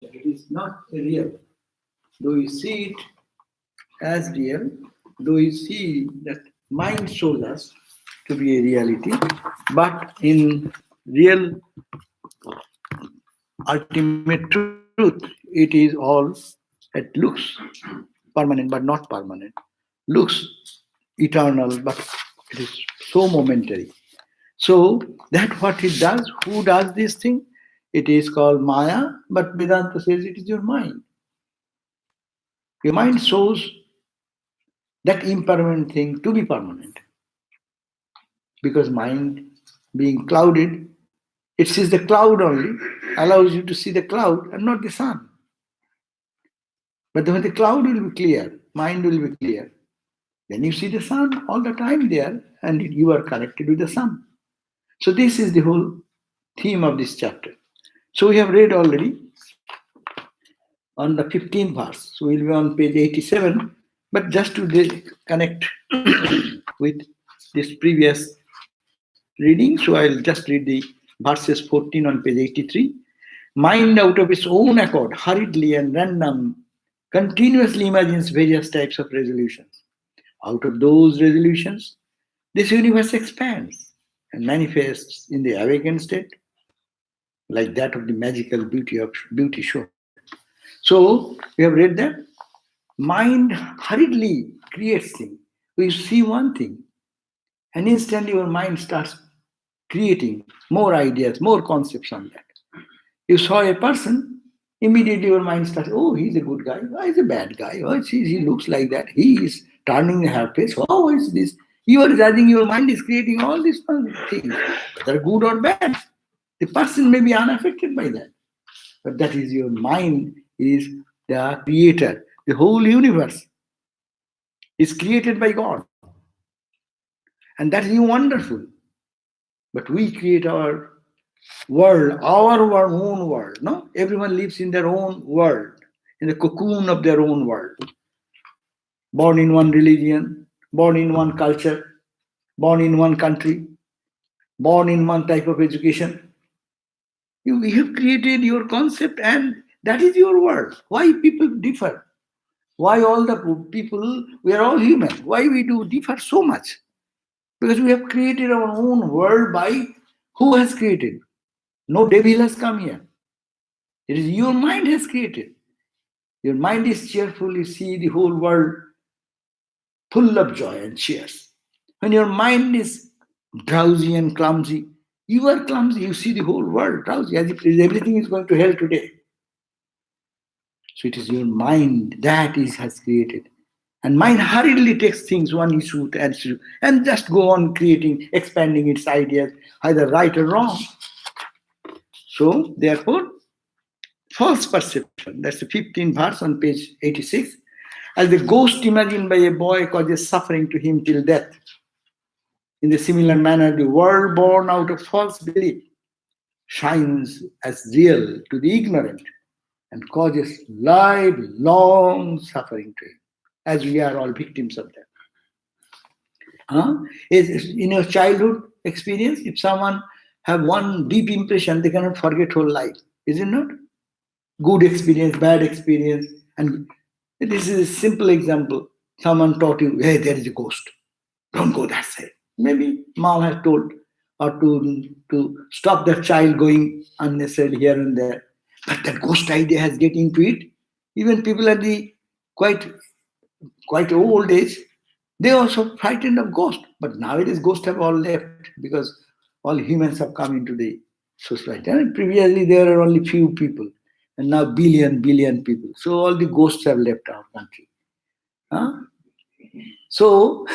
It is not real. Though you see it as real, though you see that mind shows us to be a reality, but in real ultimate truth, it is all, it looks permanent but not permanent, looks eternal but it is so momentary. So that what it does, who does this thing? It is called Maya, but Vedanta says it is your mind. Your mind shows that impermanent thing to be permanent. Because mind being clouded, it sees the cloud only, allows you to see the cloud and not the sun. But when the cloud will be clear, mind will be clear, then you see the sun all the time there and you are connected with the sun. So this is the whole theme of this chapter. So we have read already on the 15th verse. So we'll be on page 87. But just to connect with this previous reading, so I'll just read the verses 14 on page 83. Mind out of its own accord, hurriedly and random, continuously imagines various types of resolutions. Out of those resolutions, this universe expands and manifests in the awakened state, like that of the magical beauty show. So we have read that mind hurriedly creates things. We see one thing, and instantly your mind starts creating more ideas, more concepts on that. You saw a person, immediately your mind starts, oh, he's a good guy, oh, he's a bad guy, oh, he looks like that, he is turning the hair face, oh, is this? You are judging, your mind is creating all these things, whether good or bad. The person may be unaffected by that. But that is your mind is the creator. The whole universe is created by God. And that is wonderful. But we create our world, our own world. No? Everyone lives in their own world, in the cocoon of their own world. Born in one religion, born in one culture, born in one country, born in one type of education. You have created your concept and that is your world. Why people differ? Why all the people, we are all human. Why we do differ so much? Because we have created our own world by who has created? No devil has come here. It is your mind has created. Your mind is cheerful, you see the whole world full of joy and cheers. When your mind is drowsy and clumsy, you are clumsy, you see the whole world drowsy, as if everything is going to hell today. So it is your mind that has created. And mind hurriedly takes things one issue to issue and just go on creating, expanding its ideas, either right or wrong. So therefore, false perception, that's the 15th verse on page 86. As the ghost imagined by a boy causes suffering to him till death. In the similar manner, the world born out of false belief shines as real to the ignorant and causes lifelong suffering to him, as we are all victims of that. In your childhood experience, if someone have one deep impression, they cannot forget whole life, is it not? Good experience, bad experience, and this is a simple example. Someone taught you, hey, there is a ghost. Don't go that side. Maybe mom has told or to stop that child going unnecessarily here and there. But the ghost idea has get into it. Even people at the quite old age, they also frightened of ghosts. But nowadays ghosts have all left because all humans have come into the society. And previously there were only few people, and now billion people. So all the ghosts have left our country. So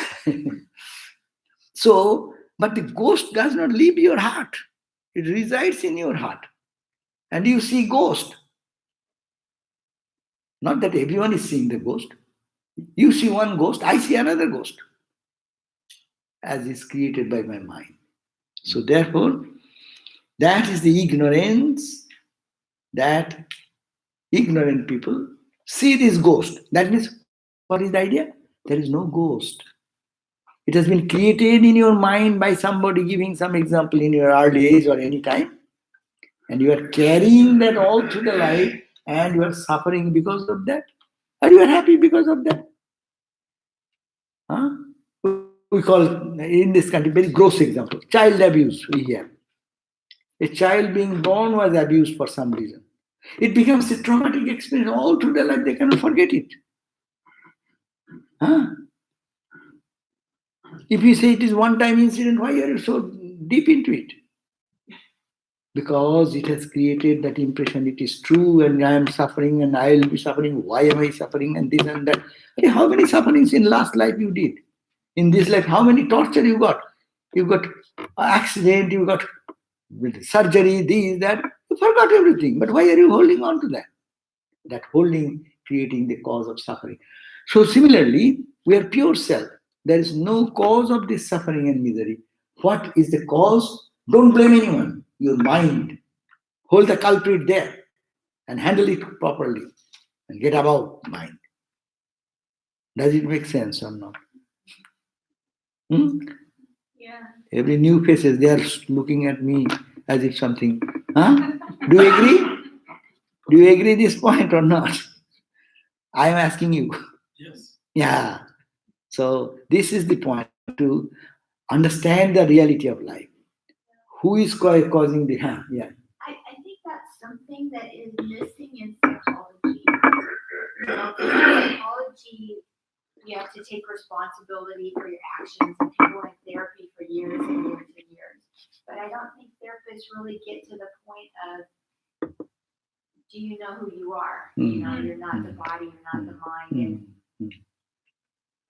but the ghost does not leave your heart. It resides in your heart. And you see ghost. Not that everyone is seeing the ghost. You see one ghost, I see another ghost. As is created by my mind. So therefore, that is the ignorance that ignorant people see this ghost. That means, what is the idea? There is no ghost. It has been created in your mind by somebody giving some example in your early age or any time. And you are carrying that all through the life and you are suffering because of that? Or you are happy because of that? Huh? We call in this country very gross example, child abuse we hear. A child being born was abused for some reason. It becomes a traumatic experience all through their life, they cannot forget it. Huh? If you say it is one-time incident, why are you so deep into it? Because it has created that impression it is true and I am suffering and I will be suffering. Why am I suffering and this and that? Okay, how many sufferings in last life you did? In this life, how many torture you got? You got accident, you got surgery, this, that. You forgot everything. But why are you holding on to that? That holding, creating the cause of suffering. So similarly, we are pure self. There is no cause of this suffering and misery. What is the cause? Don't blame anyone. Your mind. Hold the culprit there and handle it properly and get above mind. Does it make sense or not? Hmm? Yeah. Every new faces, they are looking at me as if something. Huh? Do you agree? Do you agree this point or not? I am asking you. Yes. Yeah. So this is the point to understand the reality of life. Who is causing the harm? Yeah. I think that's something that is missing in psychology. In psychology, you have to take responsibility for your actions, and people are in therapy for years and years and years. But I don't think therapists really get to the point of, do you know who you are? You know, you're not the body, you're not the mind,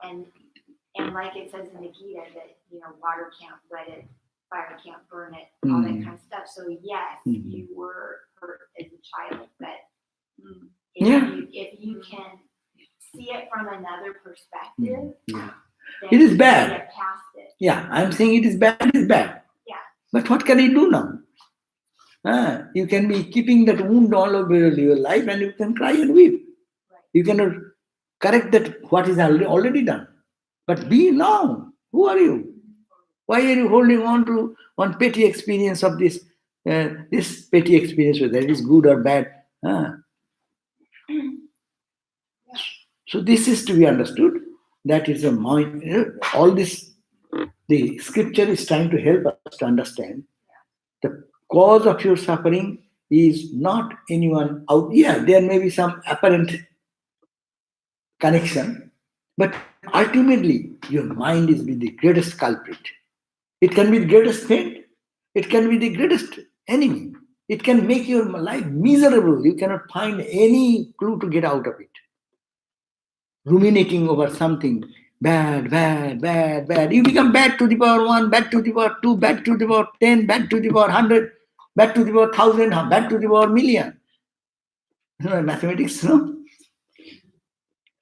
and like it says in the Gita that water can't wet it, fire can't burn it, all that kind of stuff. So yes, you were hurt as a child, but if you can see it from another perspective, then it is you bad. can get past it. Yeah, I'm saying it is bad. It is bad. Yeah. But what can I do now? You can be keeping that wound all over your life, and you can cry and weep. Right. You cannot correct that what is already done. But be now. Who are you? Why are you holding on to one petty experience of this? This petty experience, whether it is good or bad. So this is to be understood. That is a mind. All this, the scripture is trying to help us to understand the cause of your suffering is not anyone out. Yeah, there may be some apparent connection, but ultimately your mind is the greatest culprit. It can be the greatest friend. It can be the greatest enemy. It can make your life miserable. You cannot find any clue to get out of it. Ruminating over something bad, bad, bad, bad. You become bad to the power 1, bad to the power 2, bad to the power 10, bad to the power 100, bad to the power 1000, bad to the power million. Mathematics, no?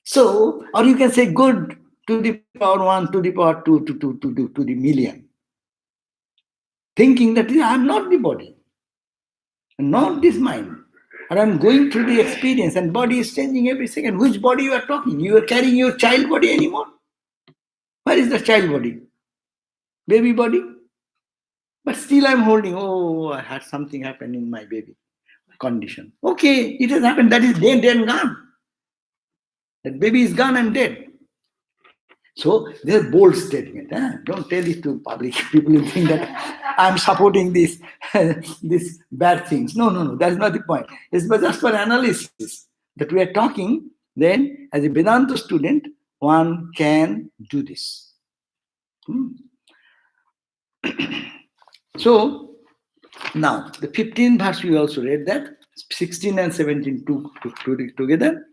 So, or you can say good to the power 1, to the power 2, to the million. Thinking that I am not the body, not this mind. And I'm going through the experience and body is changing every second. Which body you are talking? You are carrying your child body anymore? Where is the child body? Baby body? But still I'm holding, I had something happen in my baby condition. Okay, it has happened. That is dead and gone. That baby is gone and dead. So they're bold statement. Don't tell it to public. People will think that I'm supporting this, these bad things. No. That's not the point. It's just for analysis that we are talking. Then, as a Vedanta student, one can do this. So now the 15th verse we also read that 16 and 17 together.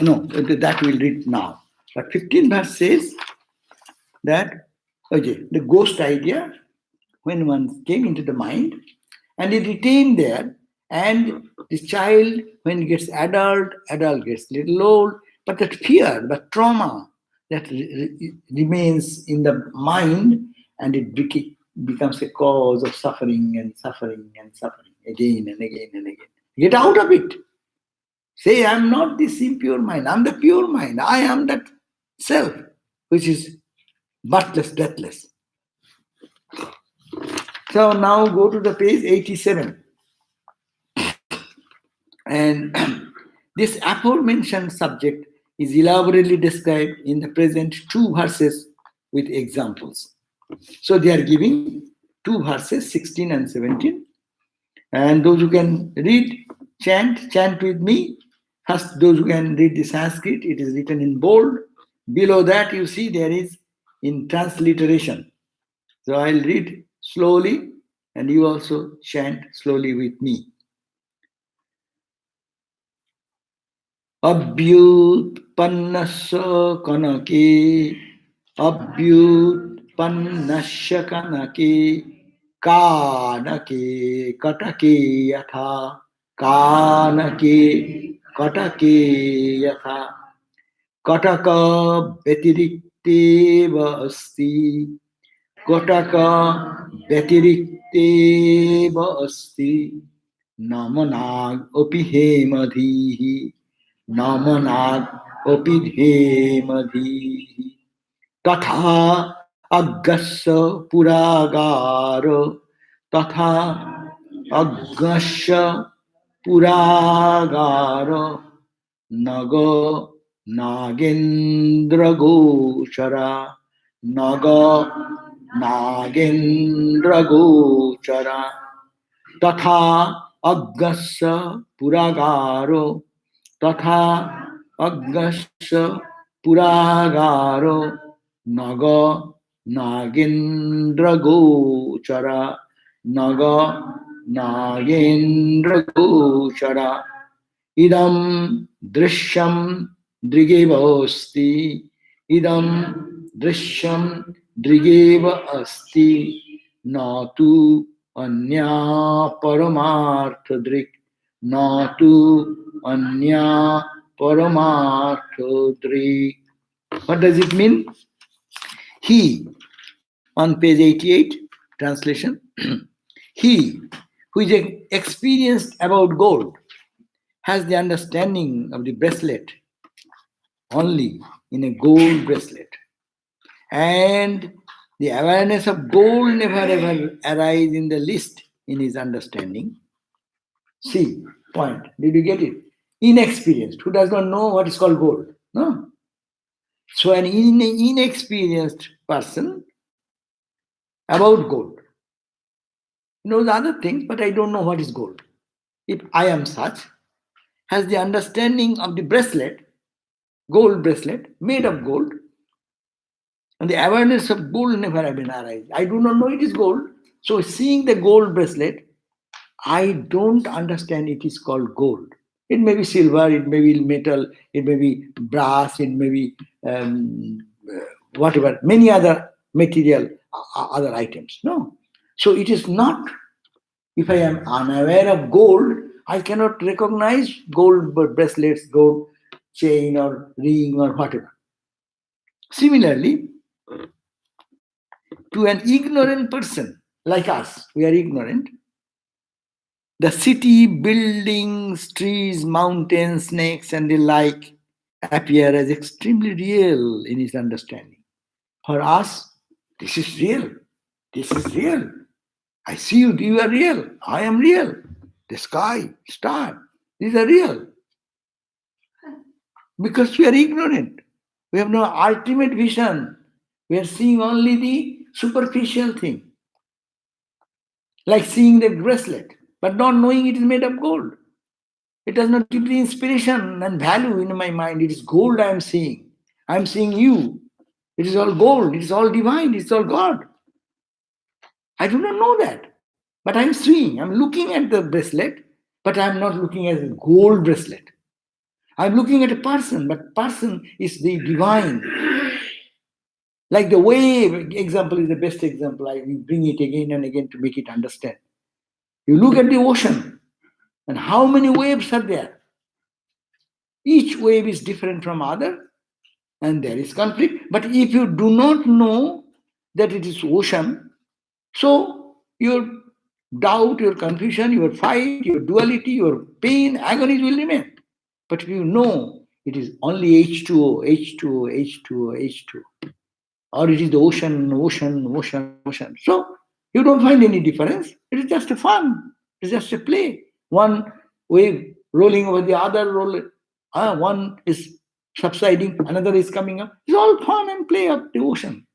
No, that we'll read now. But 15th verse says that the ghost idea, when one came into the mind and it retained there, and the child, when it gets adult gets little old, but that fear, that trauma that remains in the mind, and it becomes a cause of suffering and suffering and suffering again and again and again. Get out of it. Say, I'm not this impure mind, I'm the pure mind. I am that self, which is birthless, deathless. So now go to the page 87. And this aforementioned subject is elaborately described in the present two verses with examples. So they are giving two verses, 16 and 17. And those who can read, chant with me. First, those who can read the Sanskrit, it is written in bold. Below that, you see there is in transliteration. So I'll read slowly, and you also chant slowly with me. Abhyutpannasya kanake, abhyutpannasya kanake, kanake katake yatha, kanake katake yatha, kataka vyatirikteva asti, kataka vyatirikteva asti, namanag api hemadhihi, namanag api hemadhihi, तथा अग्गस्य पुरागार तथा अग्गस्य पुरागार नग नागेन्द्र गोचरा नग नागेन्द्र गोचरा तथा अग्गस्य पुरागारो तथा अग्गस्य पुरागारो नग नागेन्द्र गोचरा नग नागेन्द्र गोचरा इदं दृश्यं दृगेव अस्ति इदं दृश्यं दृगेव अस्ति न तु अन्या परमार्थ दृक् न तु अन्या परमार्थ दृक्. What does it mean? He, on page 88, translation, he who is experienced about gold has the understanding of the bracelet only in a gold bracelet. And the awareness of gold never ever arise in the least in his understanding. See, point. Did you get it? Inexperienced, who does not know what is called gold. No. So an inexperienced person about gold knows other things, but I don't know what is gold. If I am such, has the understanding of the bracelet, gold bracelet, made of gold, and the awareness of gold never have been arise. I do not know it is gold. So seeing the gold bracelet, I don't understand it is called gold. It may be silver, it may be metal, it may be brass, it may be whatever, many other material, other items. No. So it is not, if I am unaware of gold, I cannot recognize gold bracelets, gold chain or ring or whatever. Similarly, to an ignorant person like us, we are ignorant, the city, buildings, trees, mountains, snakes, and the like appear as extremely real in his understanding. For us, this is real. This is real. I see you, you are real. I am real. The sky, star, these are real. Because we are ignorant. We have no ultimate vision. We are seeing only the superficial thing. Like seeing the bracelet, but not knowing it is made of gold. It does not give the inspiration and value in my mind. It is gold I am seeing. I am seeing you. It is all gold. It is all divine. It is all God. I do not know that. But I am seeing. I am looking at the bracelet, but I am not looking at a gold bracelet. I am looking at a person, but person is the divine. Like the wave example is the best example. I will bring it again and again to make it understand. You look at the ocean, and how many waves are there? Each wave is different from other, and there is conflict. But if you do not know that it is ocean, so your doubt, your confusion, your fight, your duality, your pain, agonies will remain. But if you know it is only H2O, H2O, H2O, H2O, or it is the ocean, ocean, ocean, ocean. So you don't find any difference. It is just a fun. It is just a play. One wave rolling over the other, one is subsiding, another is coming up. It's all fun and play of the ocean.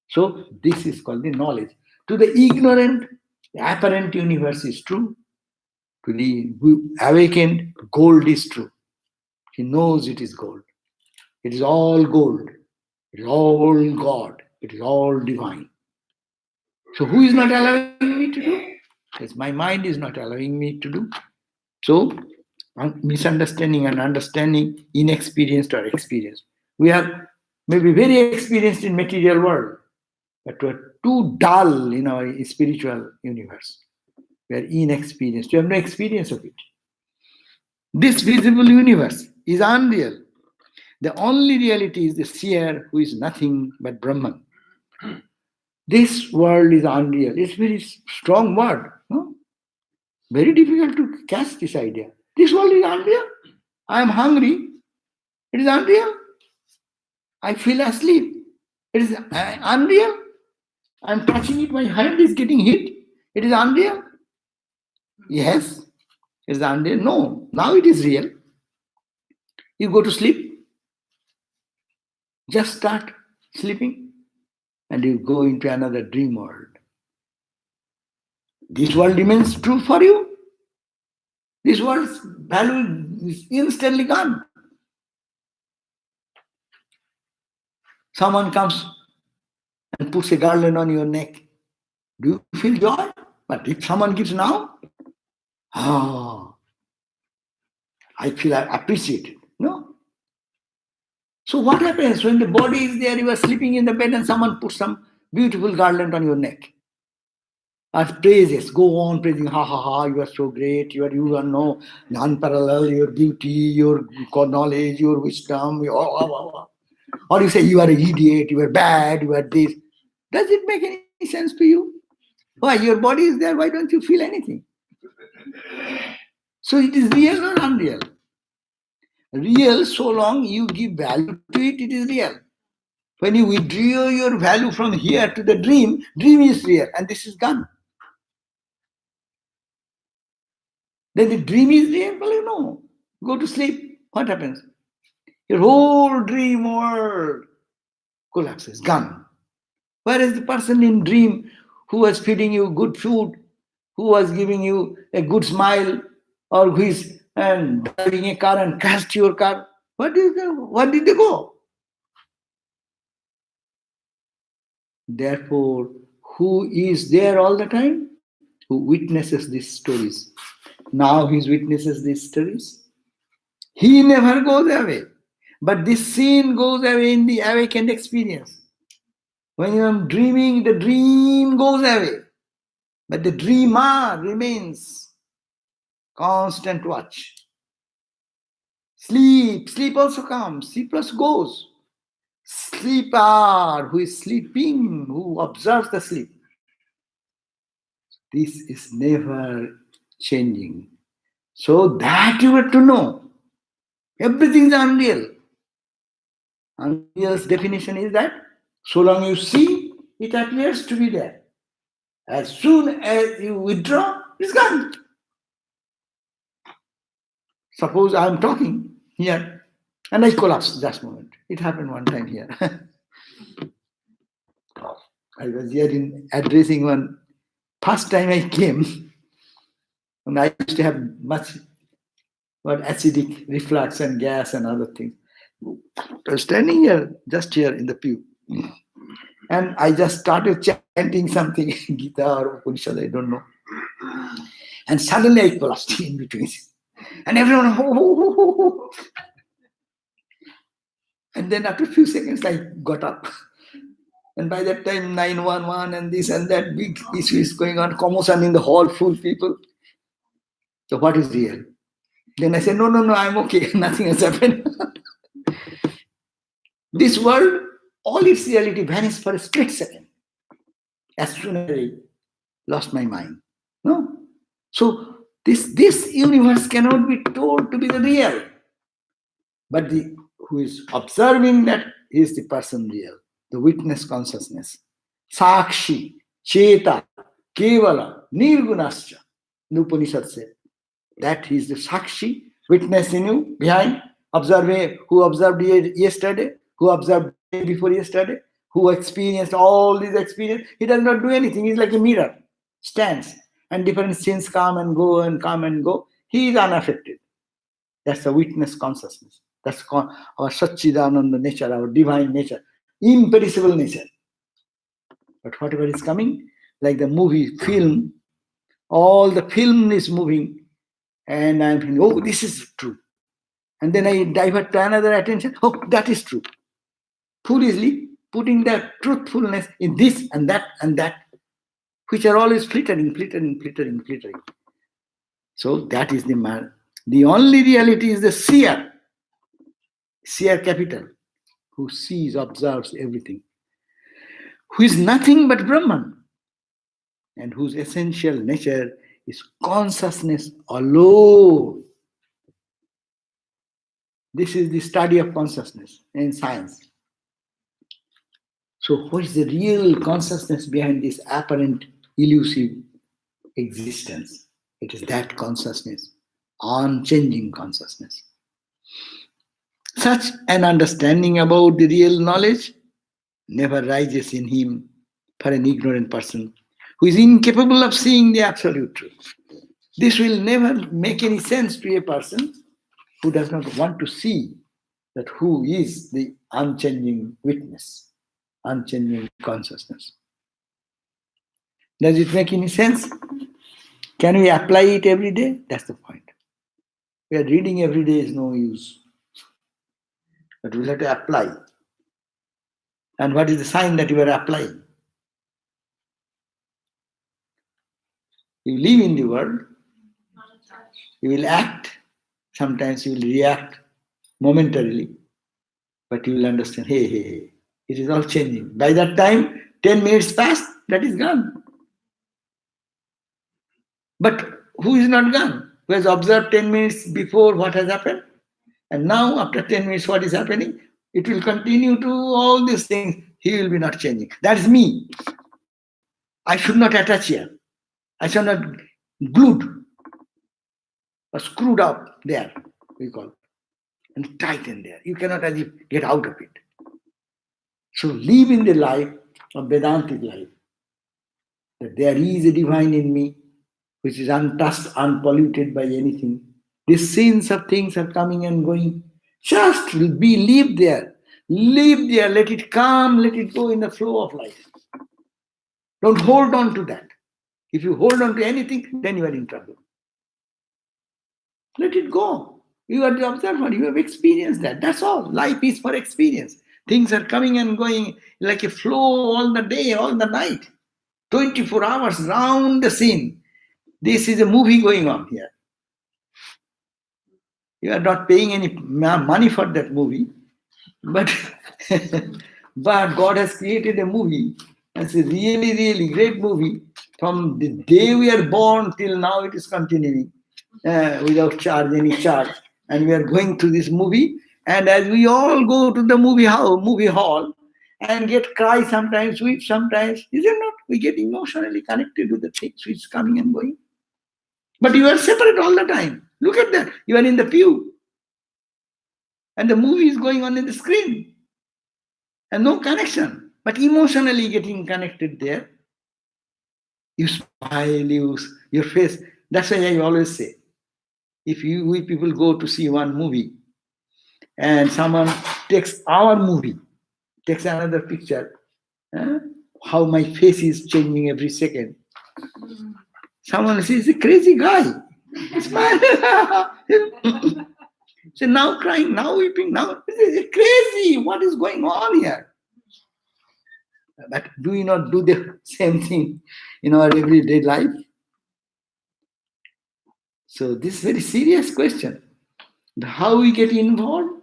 So this is called the knowledge. To the ignorant, the apparent universe is true. To the awakened, gold is true. He knows it is gold. It is all gold. It is all God. It is all divine. So who is not allowing me to do? Yes, my mind is not allowing me to do. So misunderstanding and understanding, inexperienced or experienced. We are maybe very experienced in material world, but we are too dull in our spiritual universe. We are inexperienced. We have no experience of it. This visible universe is unreal. The only reality is the seer who is nothing but Brahman. This world is unreal. It's a very strong word. No? Very difficult to catch this idea. This world is unreal. I am hungry. It is unreal. I feel asleep. It is unreal. I am touching it. My hand is getting hit. It is unreal. Yes. It is unreal. No. Now it is real. You go to sleep. Just start sleeping. And you go into another dream world. This world remains true for you. This world's value is instantly gone. Someone comes and puts a garland on your neck. Do you feel joy? But if someone gives now, I feel appreciated. No? So what happens when the body is there, you are sleeping in the bed and someone puts some beautiful garland on your neck? And praises, go on praising, ha ha ha, you are so great, you are no unparalleled, your beauty, your knowledge, your wisdom, or you say you are an idiot, you are bad, you are this. Does it make any sense to you? Why? Your body is there, why don't you feel anything? So it is real or unreal? Real, so long you give value to it, it is real. When you withdraw your value from here to the dream is real, and this is gone. Then the dream is real? Well, you know, go to sleep. What happens? Your whole dream world collapses, gone. Whereas the person in dream who was feeding you good food, who was giving you a good smile, or who is driving a car and crashed your car, what did they go? Therefore, who is there all the time? Who witnesses these stories. Now he witnesses these stories. He never goes away. But this scene goes away in the awakened experience. When you are dreaming, the dream goes away. But the dreamer remains. Constant watch. Sleep also comes. Sleep also goes. Sleeper, who is sleeping, who observes the sleep. This is never changing. So that you have to know. Everything is unreal. Unreal's definition is that so long you see, it appears to be there. As soon as you withdraw, it's gone. Suppose I am talking here and I collapse just a moment. It happened one time here. I was here addressing one. First time I came, and I used to have much acidic reflux and gas and other things. I was standing here, just here in the pew. And I just started chanting something, Gita or Upanishad, I don't know. And suddenly I collapsed in between. And everyone, ho. And then after a few seconds, I got up. And by that time, 911 and this and that big issue is going on, commotion in the hall, full people. So what is real? Then I said, no, I'm okay. Nothing has happened. This world, all its reality vanished for a split second. As soon as I lost my mind. No? So this universe cannot be told to be the real. But who is observing that is the person real, the witness consciousness. Sakshi, Cheta, Kevala, Nirgunascha. The Upanishad said that he is the Sakshi Witness in you, behind, observing who observed yesterday, who observed day before yesterday, who experienced all these experience. He does not do anything. He's like a mirror, stands, and different scenes come and go and come and go. He is unaffected. That's the witness consciousness. That's our Satchidananda nature, our divine nature, imperishable nature. But whatever is coming, like the movie, film, all the film is moving, and I'm thinking, oh, this is true. And then I divert to another attention, oh, that is true. Foolishly putting that truthfulness in this and that, which are always flittering. So that is the man. The only reality is the seer capital, who sees, observes everything, who is nothing but Brahman, and whose essential nature is consciousness alone. This is the study of consciousness in science. So what is the real consciousness behind this apparent elusive existence? It is that consciousness, unchanging consciousness. Such an understanding about the real knowledge never rises in him for an ignorant person who is incapable of seeing the absolute truth. This will never make any sense to a person who does not want to see that who is the unchanging witness, unchanging consciousness. Does it make any sense? Can we apply it every day? That's the point. We are reading every day is no use. But we'll have to apply. And what is the sign that you are applying? You live in the world, you will act, sometimes you will react momentarily, but you will understand, hey, it is all changing. By that time, 10 minutes passed, that is gone. But who is not gone? Who has observed 10 minutes before what has happened? And now, after 10 minutes, what is happening? It will continue to all these things. He will be not changing. That is me. I should not attach here. I should not glued or screwed up there, we call it, and tighten there. You cannot as if get out of it. So live in the life of Vedantic life. That there is a divine in me, which is untouched, unpolluted by anything. These scenes of things are coming and going. Just live there. Live there. Let it come. Let it go in the flow of life. Don't hold on to that. If you hold on to anything, then you are in trouble. Let it go. You are the observer. You have experienced that. That's all. Life is for experience. Things are coming and going like a flow all the day, all the night. 24 hours round the scene. This is a movie going on here. You are not paying any money for that movie, but God has created a movie. It's a really, really great movie. From the day we are born till now, it is continuing without any charge. And we are going through this movie. And as we all go to the movie hall, and get cry sometimes, weep sometimes, is it not? We get emotionally connected with the things which is coming and going. But you are separate all the time. Look at that. You are in the pew. And the movie is going on in the screen. And no connection. But emotionally getting connected there. You smile, your face. That's why I always say, if we people go to see one movie, and someone takes our movie, takes another picture, how my face is changing every second. Someone says, he's a crazy guy. Smile. So now crying, now weeping, now it's crazy. What is going on here? But do we not do the same thing in our everyday life? So this is a very serious question. How we get involved,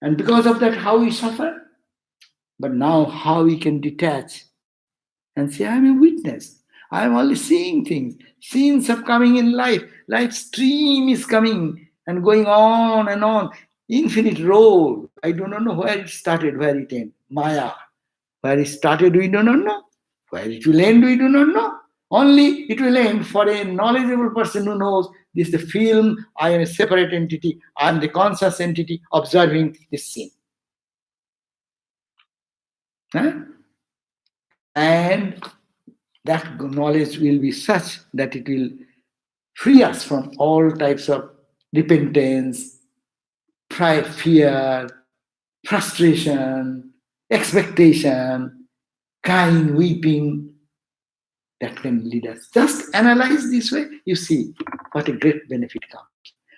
and because of that, how we suffer. But now how we can detach and say, I'm a witness. I'm only seeing things. Scenes are coming in life. Life stream is coming and going on and on. Infinite road. I do not know where it started, where it ended. Maya. Where it started, we do not know. Where it will end, we do not know. Only it will end for a knowledgeable person who knows This is the film. I am a separate entity. I am the conscious entity observing this scene. Huh? And that knowledge will be such that it will free us from all types of repentance, pride, fear, frustration, expectation, crying, weeping. That can lead us. Just analyze this way, you see what a great benefit comes.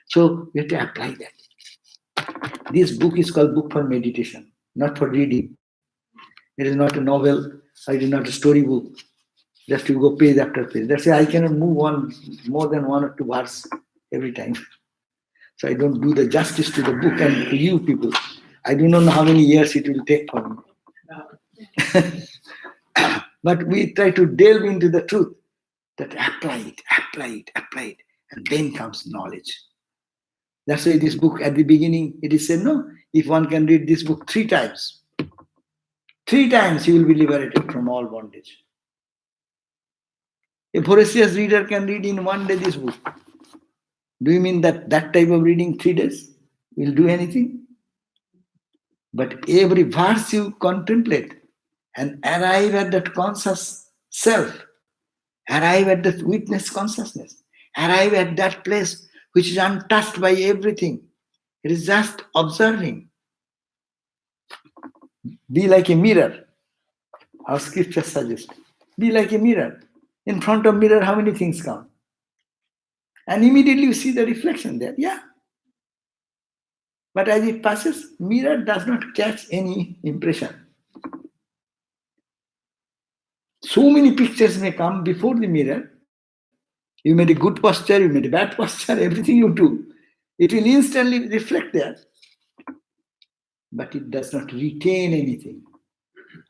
So we have to apply that. This book is called Book for Meditation, not for reading. It is not a novel, it is not a storybook. Just you go page after page. That's why I cannot move on more than 1 or 2 verses every time. So I don't do the justice to the book and to you people. I do not know how many years it will take for me. But we try to delve into the truth, that apply it, and then comes knowledge. That's why this book at the beginning, it is said, no, if one can read this book 3 times, 3 times you will be liberated from all bondage. A voracious reader can read in 1 day this book. Do you mean that that type of reading 3 days will do anything? But every verse you contemplate and arrive at that conscious self, arrive at that witness consciousness, arrive at that place which is untouched by everything. It is just observing. Be like a mirror. Our scripture suggests. Be like a mirror. In front of mirror, how many things come? And immediately you see the reflection there. Yeah. But as it passes, mirror does not catch any impression. So many pictures may come before the mirror. You made a good posture, you made a bad posture, everything you do, it will instantly reflect there. But it does not retain anything.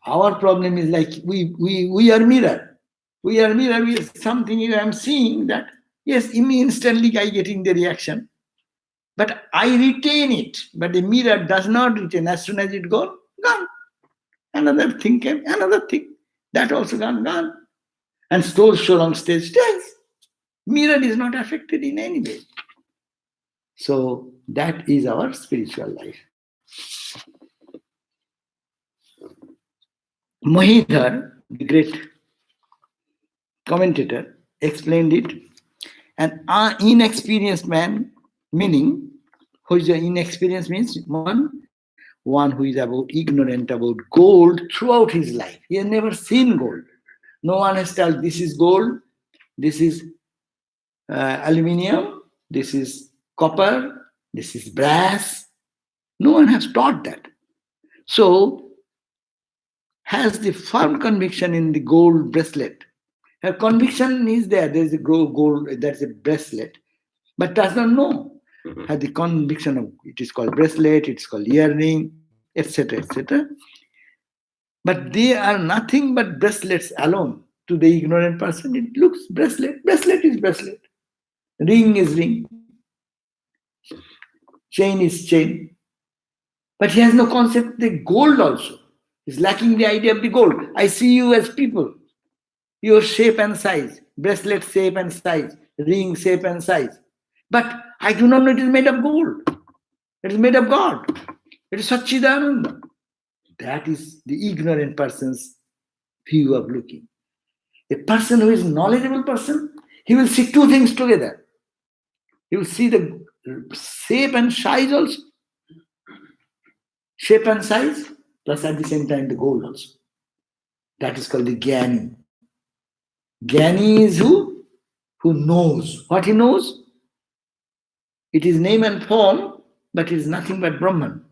Our problem is like we are mirror. We are mirror with something I am seeing that, yes, instantly I getting the reaction. But I retain it. But the mirror does not retain. As soon as it gone. Another thing came, another thing. That also gone. And so long stays. Mirror is not affected in any way. So that is our spiritual life. Mahidhar, the great commentator, explained it. An inexperienced man, meaning, who is an inexperienced means one who is ignorant about gold throughout his life. He has never seen gold. No one has told this is gold, this is aluminium, this is copper, this is brass. No one has taught that. So, has the firm conviction in the gold bracelet. Her conviction is there is a gold, there's a bracelet, but does not know. Has the conviction of it is called bracelet, it's called earring, etc., etc. But they are nothing but bracelets alone. To the ignorant person, it looks bracelet. Bracelet is bracelet. Ring is ring. Chain is chain. But he has no concept of the gold also. He's lacking the idea of the gold. I see you as people. Your shape and size. Bracelet shape and size. Ring shape and size. But I do not know it is made of gold. It is made of God. It is Satchidananda. That is the ignorant person's view of looking. A person who is knowledgeable person, he will see 2 things together. He will see the shape and size also. Shape and size, plus at the same time the gold also. That is called the Jnani. Jnani is who? Who knows. What he knows? It is name and form, but it is nothing but Brahman.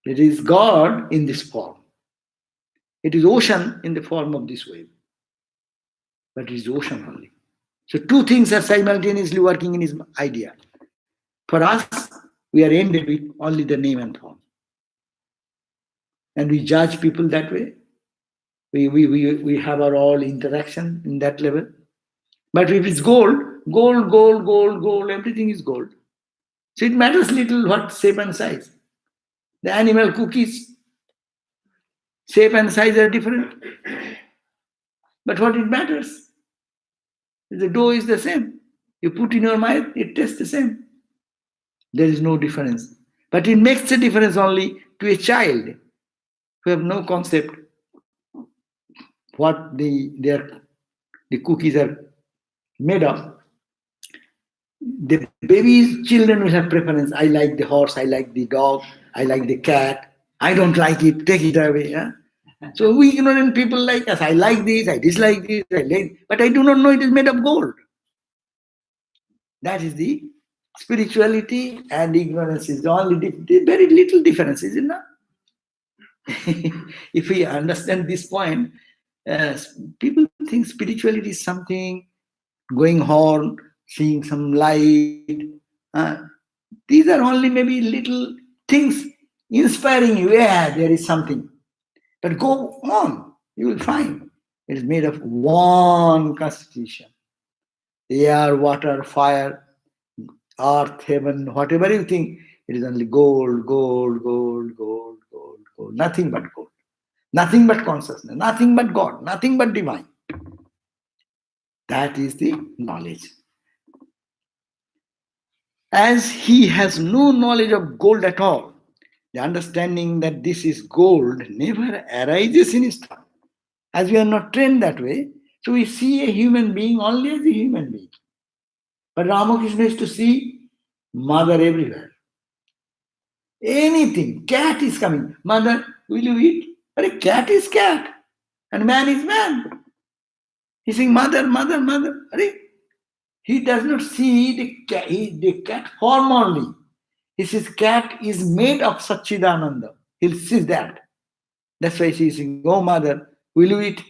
It is God in this form. It is ocean in the form of this wave. But it is ocean only. So 2 things are simultaneously working in his idea. For us, we are ended with only the name and form. And we judge people that way. We have our all interaction in that level. But if it's gold, everything is gold. So it matters little what shape and size. The animal cookies, shape and size are different. But what it matters? The dough is the same. You put in your mouth, it tastes the same. There is no difference. But it makes a difference only to a child who have no concept what the cookies are made of. The baby's children will have preference. I like the horse, I like the dog, I like the cat. I don't like it, take it away. Yeah? So we ignorant people like us, I like this, I dislike this, I like, but I do not know it is made of gold. That is the spirituality and ignorance is the only very little difference, is it not? If we understand this point, people think spirituality is something going on, seeing some light. These are only maybe little things inspiring you. Yeah, there is something. But go on, you will find it is made of one constitution. Air, water, fire, earth, heaven, whatever you think, it is only gold, gold, gold, gold, gold, gold. Nothing but gold. Nothing but consciousness. Nothing but God. Nothing but divine. That is the knowledge. As he has no knowledge of gold at all, the understanding that this is gold never arises in his thought. As we are not trained that way, so we see a human being only as a human being. But Ramakrishna is to see mother everywhere. Anything, cat is coming. Mother, will you eat? But a cat is cat. And man is man. He's saying, mother, mother, mother. He does not see the cat form only. He says, cat is made of Satchidananda. He'll see that. That's why he's saying, oh mother, will you eat?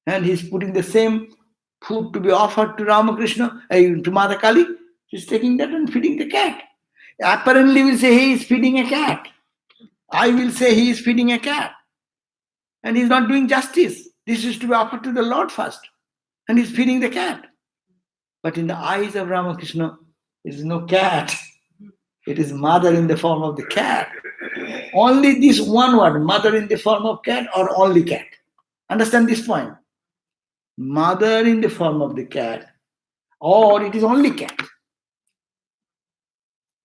And he's putting the same food to be offered to Ramakrishna, to Mother Kali. She's taking that and feeding the cat. Apparently we'll say he is feeding a cat. I will say he is feeding a cat. And he's not doing justice. This is to be offered to the Lord first. And he's feeding the cat. But in the eyes of Ramakrishna, there is no cat. It is mother in the form of the cat. Only this one word, mother in the form of cat or only cat. Understand this point? Mother in the form of the cat or it is only cat.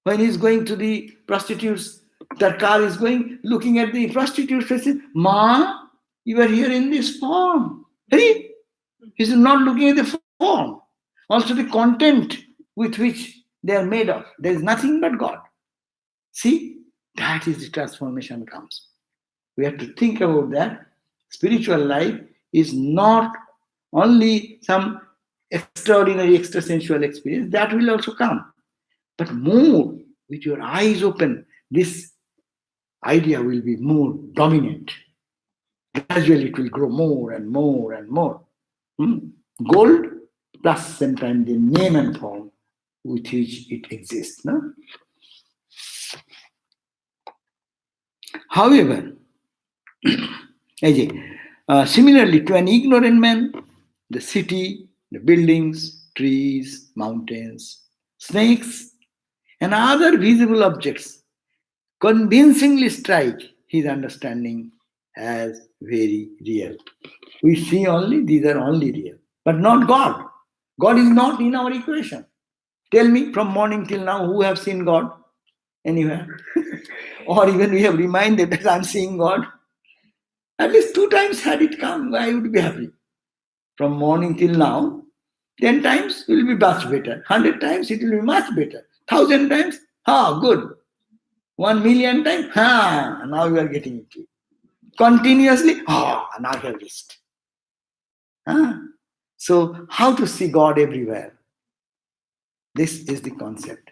When he's going to the prostitutes, that car is going, looking at the prostitutes, he says, Ma, you are here in this form. Hey? He's not looking at the form. Also the content with which they are made of. There is nothing but God. See, that is the transformation comes. We have to think about that. Spiritual life is not only some extraordinary extrasensual experience, that will also come. But more, with your eyes open, this idea will be more dominant. Gradually it will grow more and more and more. Gold plus sometimes the name and form with which it exists. No? However, similarly to an ignorant man, the city, the buildings, trees, mountains, snakes, and other visible objects convincingly strike his understanding as very real. We see only these are only real, but not God. God is not in our equation. Tell me from morning till now who have seen God anywhere? Or even we have reminded that I'm seeing God. At least 2 times had it come, I would be happy. From morning till now, 10 times will be much better. 100 times it will be much better. 1,000 times, good. 1,000,000 times, now we are getting into it. Continuously, now I have reached. So how to see God everywhere? This is the concept.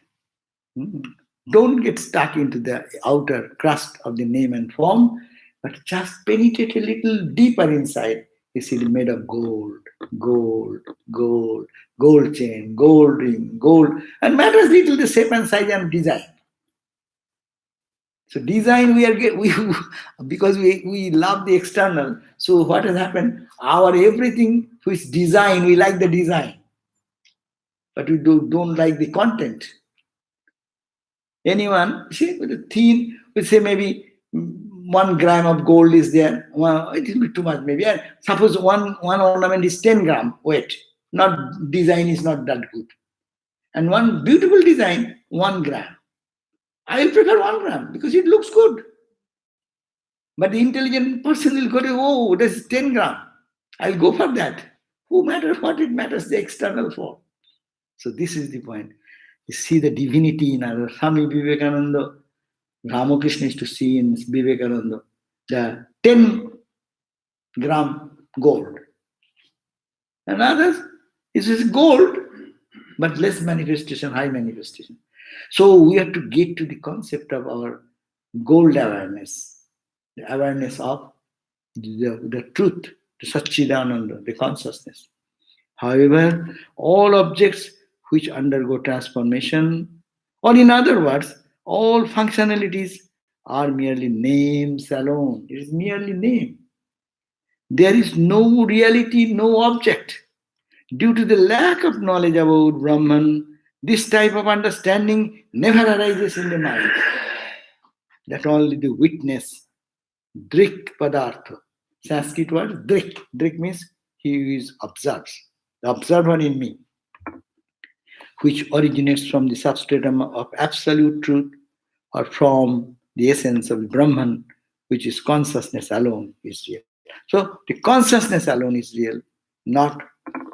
Don't get stuck into the outer crust of the name and form, but just penetrate a little deeper inside. You see it made of gold, gold, gold, gold chain, gold ring, gold, and matters little the shape and size and design. So design because we love the external. So what has happened? Our everything which design, we like the design, but we don't like the content. Anyone, see, with a thin, we say maybe 1 gram of gold is there. Well, it will be too much maybe. And suppose one ornament is 10 gram weight. Not design is not that good. And one beautiful design, 1 gram. I will prefer 1 gram because it looks good. But the intelligent person will go to, oh, this is 10 gram. I'll go for that. Who matters what it matters, the external form. So this is the point. You see the divinity in other. Swami Vivekananda, Ramakrishna is to see in Vivekananda the 10-gram gold. And others, it is gold, but less manifestation, high manifestation. So we have to get to the concept of our gold awareness, the awareness of the truth, the Satchidananda, the consciousness. However, all objects which undergo transformation, or in other words, all functionalities are merely names alone. It is merely name. There is no reality, no object. Due to the lack of knowledge about Brahman, this type of understanding never arises in the mind. That only the witness, drik padartha. Sanskrit word drik. Drik means he is observes. The observer in me, which originates from the substratum of absolute truth or from the essence of Brahman, which is consciousness alone, is real. So the consciousness alone is real, not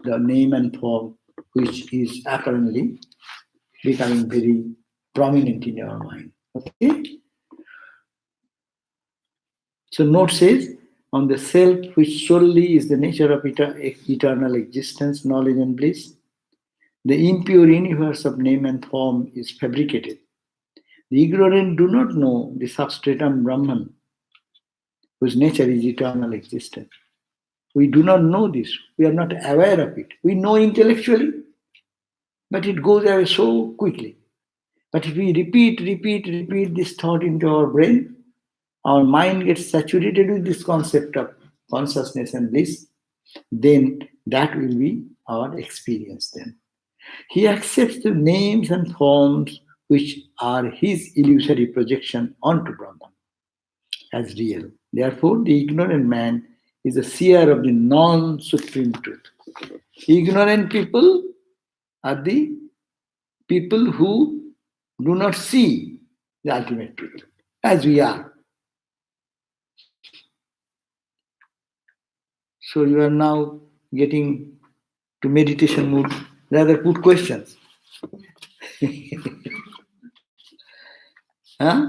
the name and form, which is apparently becoming very prominent in our mind. Okay? So note says, on the self which solely is the nature of eternal existence, knowledge and bliss, the impure universe of name and form is fabricated. The ignorant do not know the substratum Brahman, whose nature is eternal existence. We do not know this. We are not aware of it. We know intellectually, but it goes away so quickly. But if we repeat this thought into our brain, our mind gets saturated with this concept of consciousness and bliss, then that will be our experience then. He accepts the names and forms which are his illusory projection onto Brahman as real. Therefore, the ignorant man is a seer of the non-supreme truth. Ignorant people are the people who do not see the ultimate truth, as we are. So you are now getting to meditation mood, rather put questions. Huh?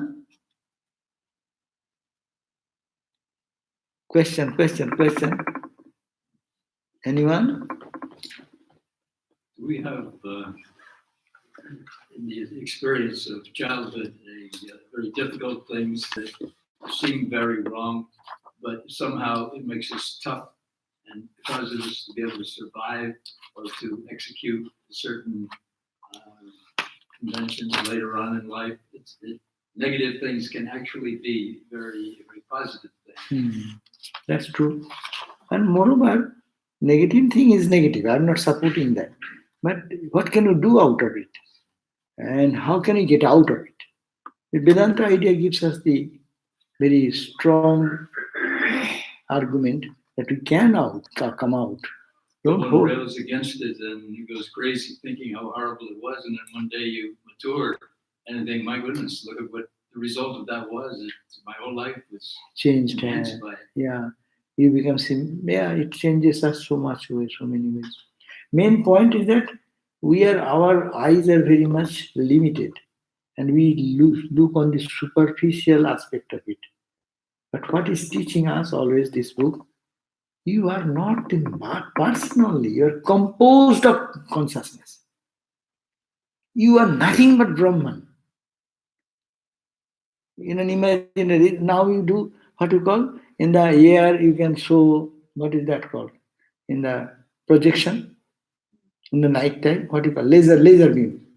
Question. Anyone? We have, in the experience of childhood, very difficult things that seem very wrong, but somehow it makes us tough and causes us to be able to survive or to execute certain conventions later on in life. Negative things can actually be very, very positive things. That's true. And moreover, negative thing is negative. I'm not supporting that. But what can you do out of it? And how can you get out of it? The Vedanta idea gives us the very strong argument that we can come out. Don't One hold. rails against it and he goes crazy thinking how horrible it was, and then one day you mature and think, my goodness, look at what the result of that was. My whole life was Changed. enhanced by it. Yeah. You become it changes us so much ways, so many ways. Main point is that our eyes are very much limited and we look on the superficial aspect of it. But what is teaching us always this book? You are not the person only, you are composed of consciousness. You are nothing but Brahman. In an imaginary, now you do what you call, in the air you can show, what is that called? In the projection, in the night time, what you call, laser beam.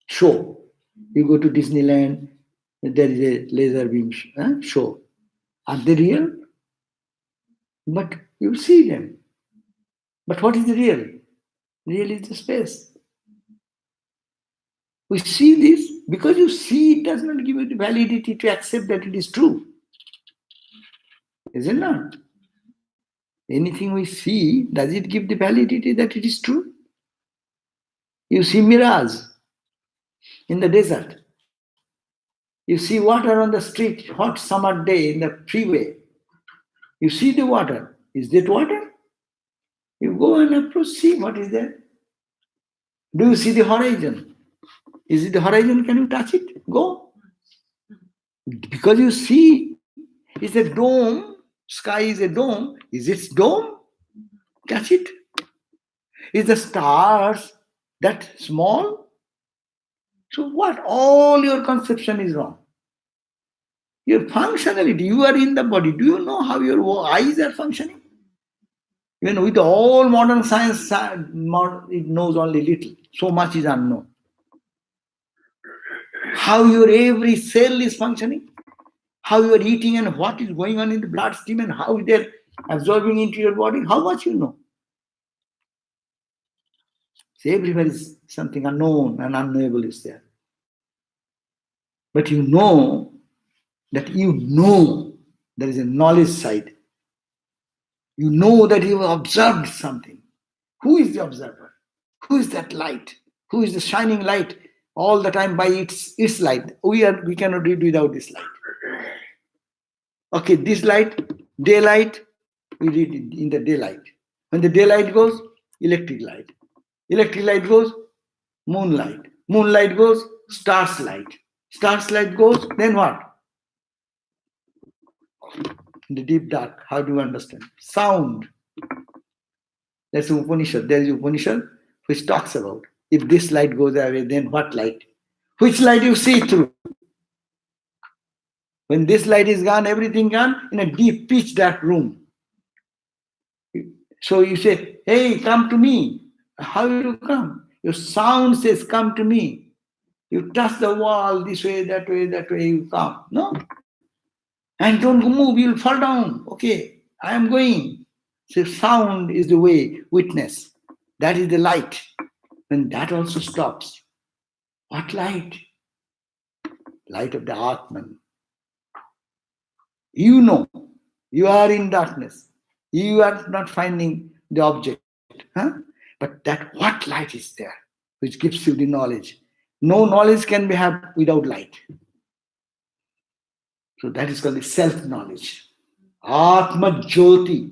Show. You go to Disneyland, there is a laser beam show. Are they real? But you see them. But what is the real? Real is the space. We see this, because you see it does not give you the validity to accept that it is true. Is it not? Anything we see, does it give the validity that it is true? You see mirage in the desert. You see water on the street, hot summer day in the freeway. You see the water. Is that water? You go and approach, see what is there. Do you see the horizon? Is it the horizon? Can you touch it? Go. Because you see, it's a dome. Sky is a dome. Is it dome? Catch it. Is the stars that small? So what? All your conception is wrong. Your functionality, you are in the body. Do you know how your eyes are functioning? Even with all modern science, it knows only little. So much is unknown. How your every cell is functioning, how you are eating and what is going on in the bloodstream and how they're absorbing into your body, how much you know. So everywhere is something unknown and unknowable is there. But you know that there is a knowledge side. You know that you have observed something. Who is the observer? Who is that light? Who is the shining light all the time by its light? We cannot read without this light. Okay, this light, daylight, we read it in the daylight. When the daylight goes, electric light. Electric light goes, moonlight. Moonlight goes, stars light. Stars light goes, then what? In the deep dark, how do you understand? Sound. That's the Upanishad. There is Upanishad which talks about if this light goes away, then what light? Which light you see through? When this light is gone, everything gone in a deep pitch dark room. So you say, hey, come to me. How will you come? Your sound says, come to me. You touch the wall this way, that way, you come. No? And don't move, you'll fall down. Okay, I am going. So sound is the way, witness. That is the light. When that also stops, what light? Light of the Atman. You know, you are in darkness. You are not finding the object. Huh? But that what light is there, which gives you the knowledge. No knowledge can be had without light. So that is called the self-knowledge. Atma Jyoti.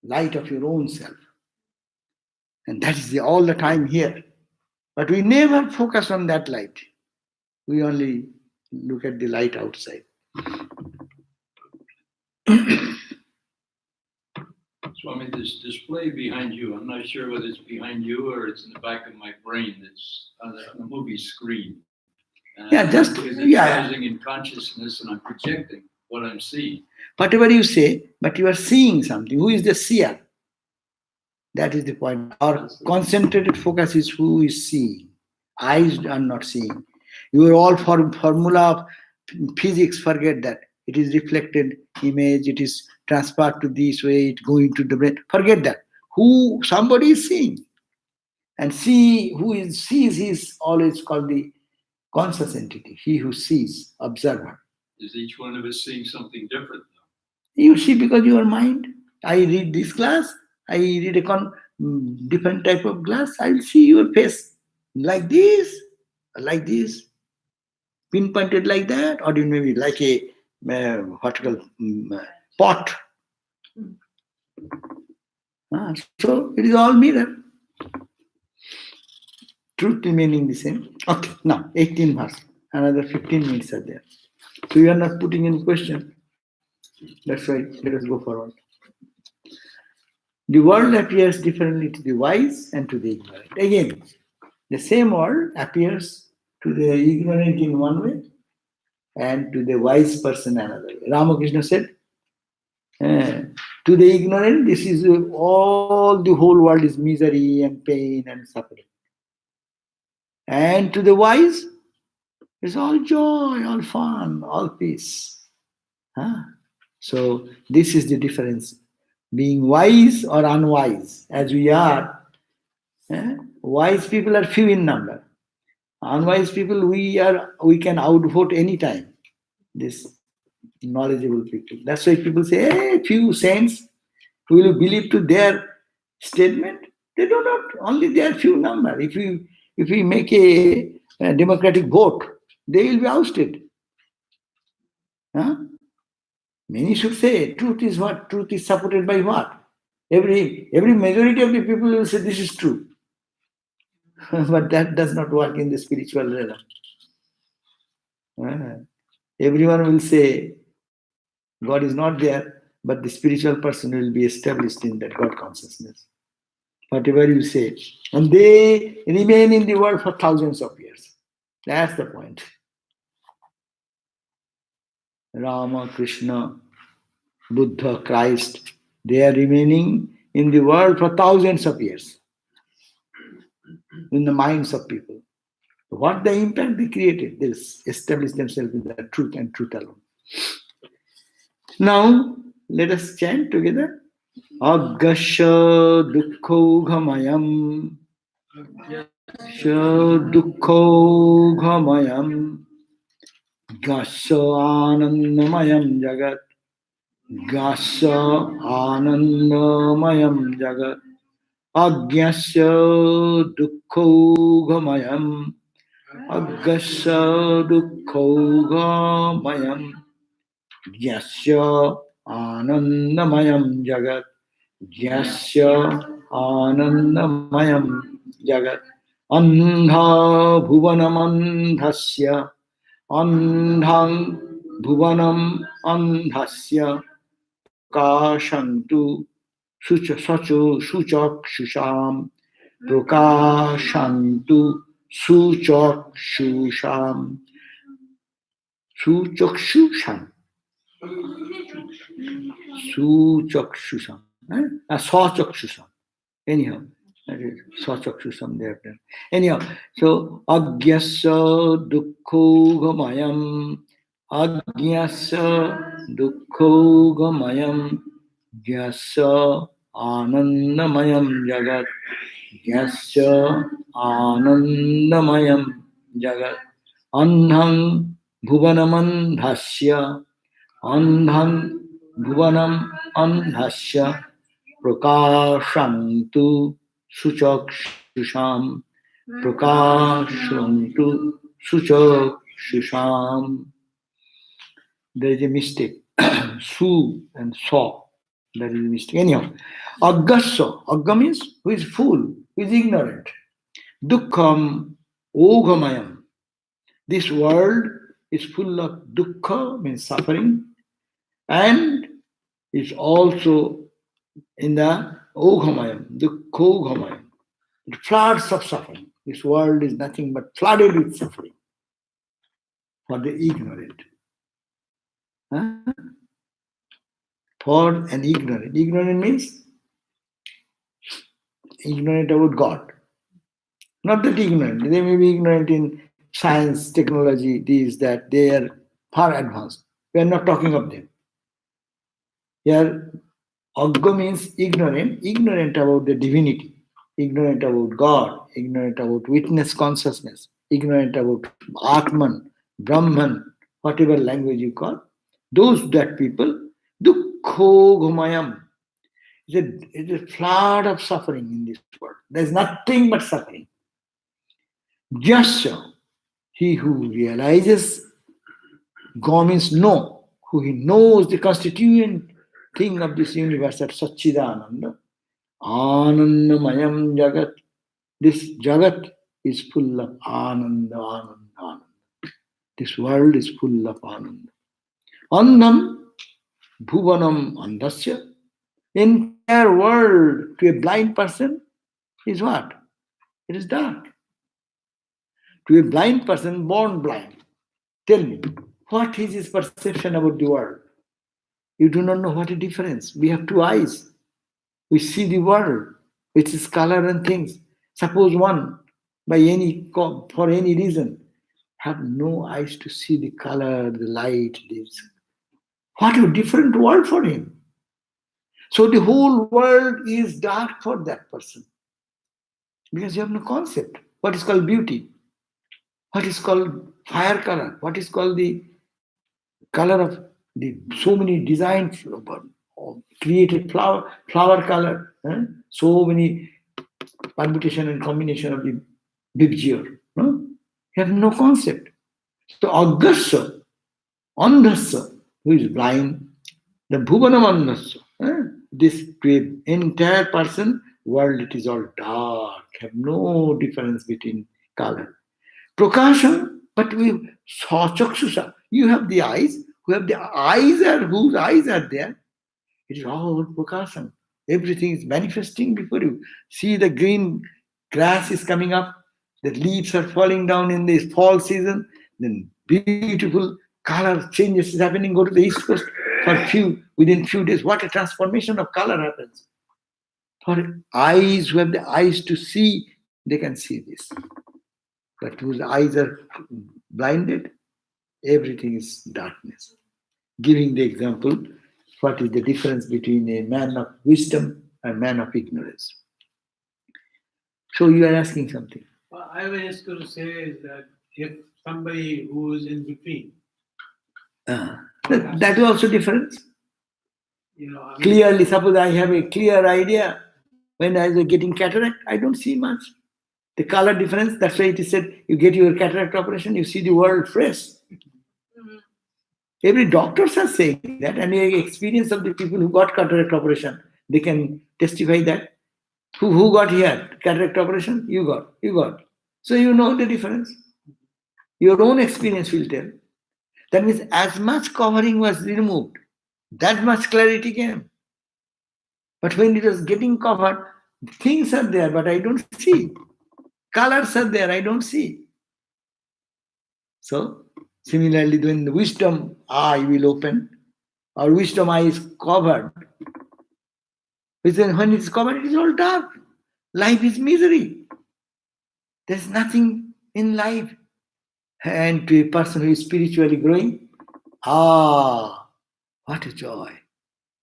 Light of your own self. And that is all the time here. But we never focus on that light. We only look at the light outside. Swami, this display behind you, I'm not sure whether it's behind you or it's in the back of my brain. It's on the movie screen. Because it's rising in consciousness and I'm projecting what I'm seeing. Whatever you say, but you are seeing something. Who is the seer? That is the point. Our concentrated focus is who is seeing. Eyes are not seeing. You are all formula of physics, forget that. It is reflected image, it is transferred to this way, it going to the brain. Forget that. Somebody is seeing. And sees is always called the conscious entity. He who sees, observer. Is each one of us seeing something different though? You see because your mind. I read this glass, I read a different type of glass, I will see your face like this, pinpointed like that, or maybe like a pot. So it is all mirror. Truth remaining the same. Okay, now 18 verse. Another 15 minutes are there. So you are not putting any question. That's why let us go forward. The world appears differently to the wise and to the ignorant. Again, the same world appears to the ignorant in one way and to the wise person another way. Ramakrishna said, to the ignorant, this is all the whole world is misery and pain and suffering. And to the wise, it's all joy, all fun, all peace. So this is the difference. Being wise or unwise, as we are, wise people are few in number. Unwise people, we can outvote any time. This knowledgeable people. That's why people say, hey, few saints, will you believe to their statement? They do not, only their few number. If we make a democratic vote, they will be ousted. Huh? Many should say, truth is what? Truth is supported by what? Every majority of the people will say this is true. But that does not work in the spiritual realm. Everyone will say God is not there, but the spiritual person will be established in that God consciousness. Whatever you say. And they remain in the world for thousands of years. That's the point. Rama, Krishna, Buddha, Christ, they are remaining in the world for thousands of years in the minds of people. What the impact they created, they established themselves in the truth and truth alone. Now, let us chant together. Agasha dukkho ghamayam. Sha dukkho ghamayam. Gasha anandamayam jagat. Gasha anandamayam jagat. Agyasya dukkho ghamayam. Agasya dukkho ghamayam. Gyasya anandamayam jagat. Gyasya anandamayam jagat. Andha bhuvanam andhasya. Andhang bhuvanam andhasya. Prakashantu suchak shusham. Prakashantu suchak shusham. Suchak shusham. Suchakshusam. Sachakshusam. Anyhow, that is Sachakshusam they have done. Anyhow, so Agyasya dukkho gamayam. Agyasya dukkho gamayam. Gyasya anandamayam jagat. Gyasya anandamayam jagat. Anhang bhuvanamandhasya. Andhan bhuvanam andhasya prakashantu suchakshusham. Prakashantu suchakshusham. There is a mistake. Su and saw. That is a mistake. Anyhow, aggasya. Agga means who is fool, who is ignorant. Dukkham oghamayam. This world is full of dukkha, means suffering, and is also in the oghamayam, dukkhogamayam. It floods of suffering. This world is nothing but flooded with suffering for the ignorant. Huh? For an ignorant. Ignorant means ignorant about God. Not that ignorant. They may be ignorant in science, technology, these, that. They are far advanced. We are not talking of them. Here, agga means ignorant about the divinity, ignorant about God, ignorant about witness consciousness, ignorant about Atman, Brahman, whatever language you call. That people, dukkho ghamayam. It's a flood of suffering in this world. There's nothing but suffering. Jasya, he who realizes, Ga means know, who he knows the constituent thing of this universe at Satchidananda. Anandamayam jagat. This jagat is full of ananda. This world is full of ananda. Andam bhuvanam andasya. Entire world to a blind person is what? It is dark. To a blind person born blind, tell me, what is his perception about the world? You do not know what a difference. We have two eyes. We see the world with its color and things. Suppose one, for any reason, have no eyes to see the color, the light, this. What a different world for him. So the whole world is dark for that person. Because you have no concept. What is called beauty? What is called fire color? What is called the color of the so many designs created flower color, so many permutation and combination of the Vibgyor. No? You have no concept. So Agasya, Andhasya, who is blind, the Bhuvanam Andhasya, this to an entire person, world it is all dark, have no difference between color. Prakasham, but we Sachakshusa, you have the eyes, who have the eyes are whose eyes are there. It is all Prakasham. Everything is manifesting before you. See the green grass is coming up, the leaves are falling down in this fall season, then beautiful color changes is happening. Go to the East Coast within few days, what a transformation of color happens. For eyes who have the eyes to see, they can see this. But whose eyes are blinded, everything is darkness. Giving the example, what is the difference between a man of wisdom and a man of ignorance? So you are asking something. Well, I was just going to say is that if somebody who is in between, That is also difference. I mean, Clearly, suppose I have a clear idea, when I was getting cataract, I don't see much. The color difference, that's why it is said, you get your cataract operation, you see the world fresh. Every doctors are saying that, and the experience of the people who got cataract operation, they can testify that. Who got here? Cataract operation? You got. So you know the difference. Your own experience will tell. That means as much covering was removed, that much clarity came. But when it was getting covered, things are there, but I don't see. Colors are there, I don't see. So, similarly, when the wisdom eye will open, or wisdom eye is covered, when it is covered, it is all dark. Life is misery. There is nothing in life. And to a person who is spiritually growing, what a joy.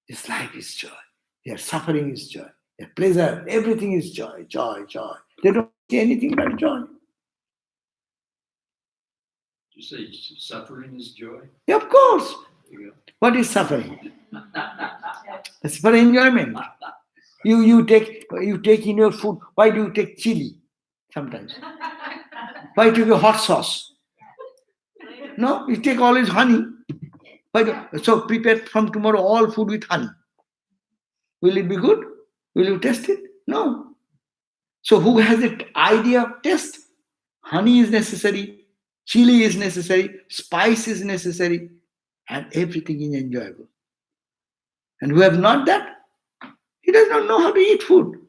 This life is joy. Their suffering is joy. Their pleasure, everything is joy, joy, joy. They don't see anything but joy. You say suffering is joy? Yeah, of course. There you go. What is suffering? It's for enjoyment. You take in your food. Why do you take chili sometimes? Why take a hot sauce? No, you take always honey. So prepare from tomorrow all food with honey. Will it be good? Will you test it? No. So who has the idea of taste? Honey is necessary, chili is necessary, spice is necessary, and everything is enjoyable. And who have not that, he does not know how to eat food.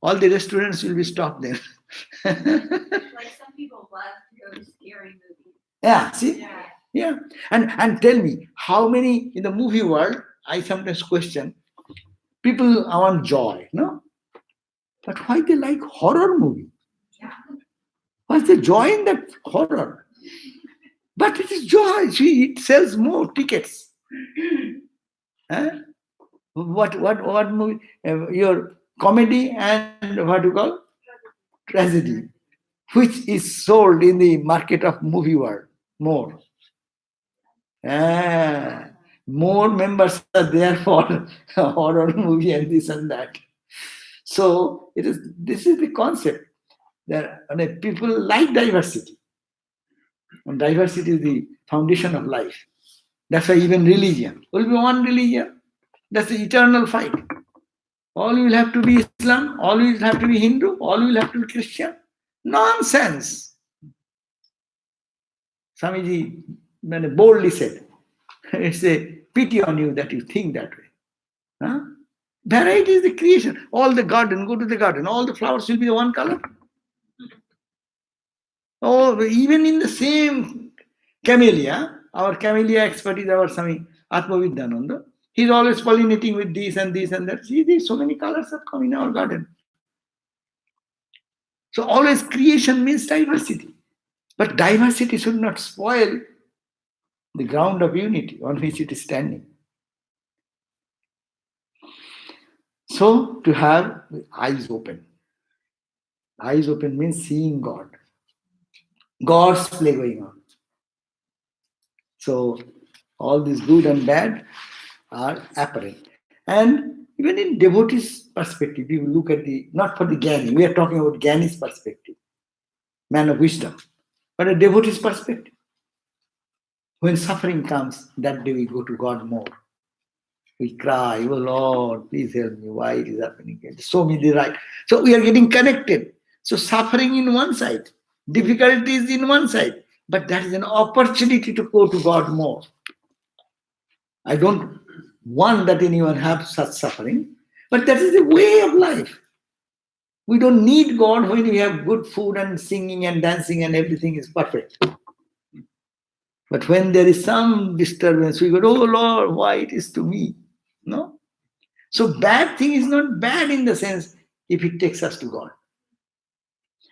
All the restaurants will be stopped there. Like some people love to go to scary movies. Yeah, see? Yeah. And tell me, how many in the movie world, I sometimes question, people want joy, no? But why they like horror movie? What's the joy in that horror? But it is joy. See, it sells more tickets. What movie? Your comedy and what you call? Tragedy. Which is sold in the market of movie world more. More members are there for horror movie and this and that. So this is the concept that people like diversity. And diversity is the foundation of life. That's why even religion will be one religion. That's the eternal fight. All will have to be Islam, all will have to be Hindu, all will have to be Christian. Nonsense. Swamiji boldly said, it's a pity on you that you think that way. Variety is the creation. All the garden, go to the garden, all the flowers will be the one color. Oh, even in the same camellia, our camellia expert is our Swami Atmavidyananda. He's always pollinating with this and this and that. See, there's so many colors have come in our garden. So always creation means diversity. But diversity should not spoil the ground of unity on which it is standing. So to have the eyes open. Eyes open means seeing God. God's play going on. So all this good and bad are apparent. And Even in devotee's perspective, you look at not for the Jnani, we are talking about Jnani's perspective, man of wisdom, but a devotee's perspective. When suffering comes, that day we go to God more. We cry, oh Lord, please help me, why it is happening? Show me the right. So we are getting connected. So suffering in one side, difficulties in one side, but that is an opportunity to go to God more. I don't want that anyone have such suffering, but that is the way of life. We don't need God when we have good food and singing and dancing and everything is perfect. But when there is some disturbance, we go, oh Lord, why it is to me? No? So bad thing is not bad in the sense if it takes us to God.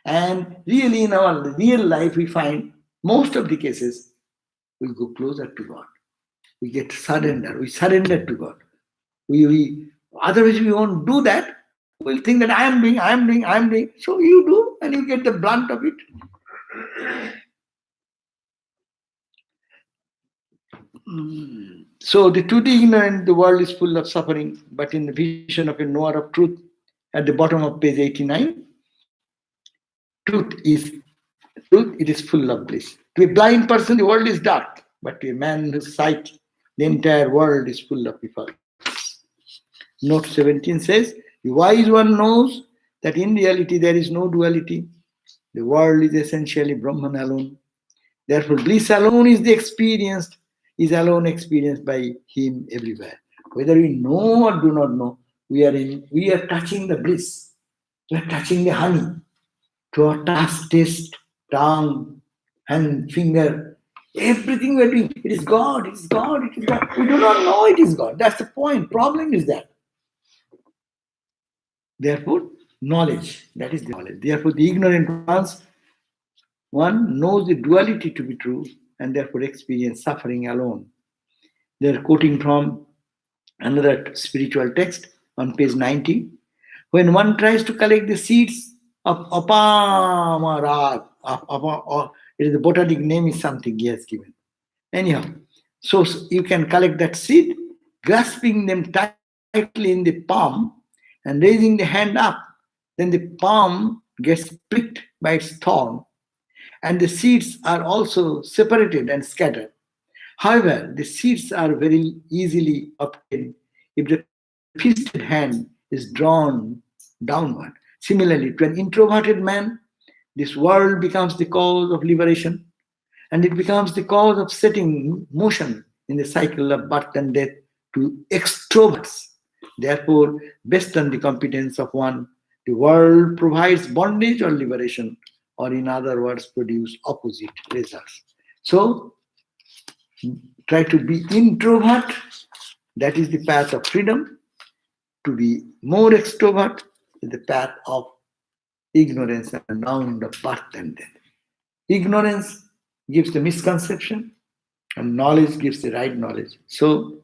And really in our real life, we find most of the cases, we go closer to God. We get surrender. We surrender to God. Otherwise we won't do that. We'll think that I am doing. So you do, and you get the brunt of it. So to the ignorant, the world is full of suffering, but in the vision of a knower of truth, at the bottom of page 89, it is full of bliss. To a blind person, the world is dark, but to a man whose sight, the entire world is full of effulgence. Note 17 says, the wise one knows that in reality there is no duality. The world is essentially Brahman alone. Therefore, bliss alone is alone experienced by him everywhere. Whether we know or do not know, we are touching the bliss. We are touching the honey. To our taste, tongue, hand, finger, everything we are doing. It is God, it is God, it is God. We do not know it is God. That's the point. Problem is that. Therefore, knowledge, that is the knowledge. Therefore, the ignorant one knows the duality to be true and therefore experience suffering alone. They are quoting from another spiritual text on page 90. When one tries to collect the seeds of Apamarad, it is the botanic name is something he has given. Anyhow, so you can collect that seed, grasping them tightly in the palm and raising the hand up. Then the palm gets pricked by its thorn, and the seeds are also separated and scattered. However, the seeds are very easily obtained if the fisted hand is drawn downward. Similarly, to an introverted man, this world becomes the cause of liberation, and it becomes the cause of setting motion in the cycle of birth and death to extroverts. Therefore, based on the competence of one, the world provides bondage or liberation, or in other words, produce opposite results. So, try to be introvert, that is the path of freedom. To be more extrovert is the path of ignorance and round of birth and death. Ignorance gives the misconception, and knowledge gives the right knowledge. So,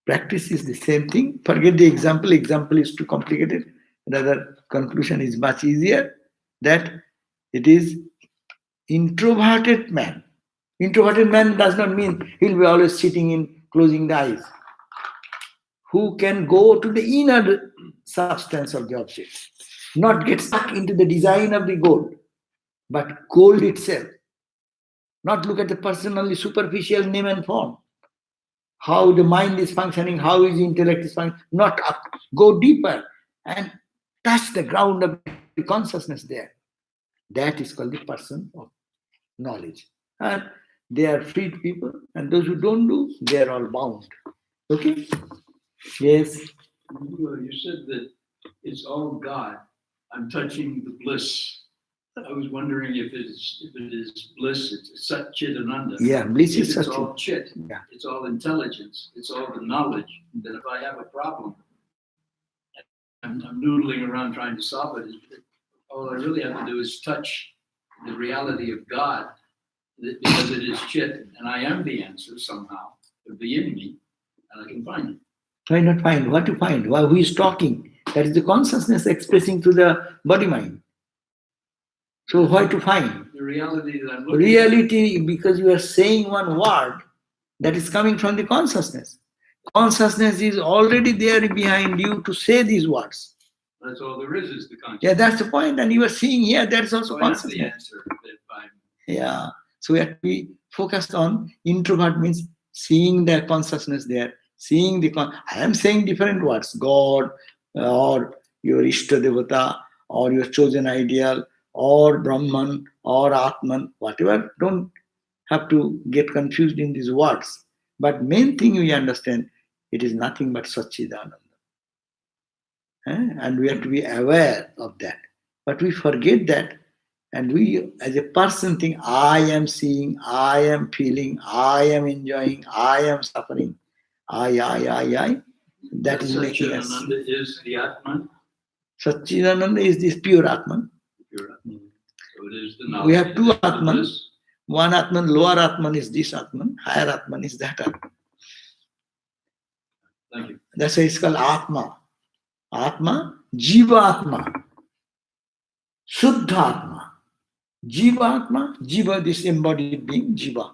practice is the same thing. Forget the example. Example is too complicated. Rather, conclusion is much easier. That it is introverted man. Introverted man does not mean he'll be always sitting in closing the eyes. Who can go to the inner substance of the object, not get stuck into the design of the gold, but gold itself. Not look at the personally superficial name and form. How the mind is functioning, how his intellect is functioning, not up. Go deeper and touch the ground of the consciousness there. That is called the person of knowledge. And they are freed people, and those who don't do, they are all bound. Okay? Yes. You said that it's all God. I'm touching the bliss. I was wondering if it is bliss, it's Sat Chit Ananda. Yeah, bliss is It's such. all chit, Yeah. it's all intelligence, it's all the knowledge. Then if I have a problem, I'm noodling around trying to solve it. All I really have to do is touch the reality of God, because it is chit, and I am the answer somehow, within me, and I can find it. Why not find? What to find? Why, who is talking? That is the consciousness expressing to the body mind. So why to find? The reality that I'm looking Reality, because you are saying one word that is coming from the consciousness. Consciousness is already there behind you to say these words. That's all there is the consciousness. Yeah, that's the point. And you are seeing here, that's So also I have the consciousness. answer that I'm Yeah. So we have to be focused on introvert means seeing the consciousness there, seeing I am saying different words, God, or your Ishta Devata, or your chosen ideal, or Brahman, or Atman, whatever. Don't have to get confused in these words. But main thing we understand, it is nothing but Satchidananda. And we have to be aware of that. But we forget that, and we as a person think, I am seeing, I am feeling, I am enjoying, I am suffering, I. That is making us. Satchidananda is the Atman. Satchidananda is this pure Atman. Pure Atman. So it is the knowledge. We have two that Atman. is- One Atman, lower Atman is this Atman, higher Atman is that Atman. Thank you. That's why it's called Atma. Atma, Jiva Atma, Shuddha Atma. Jiva Atma, Jiva, this embodied being, Jiva,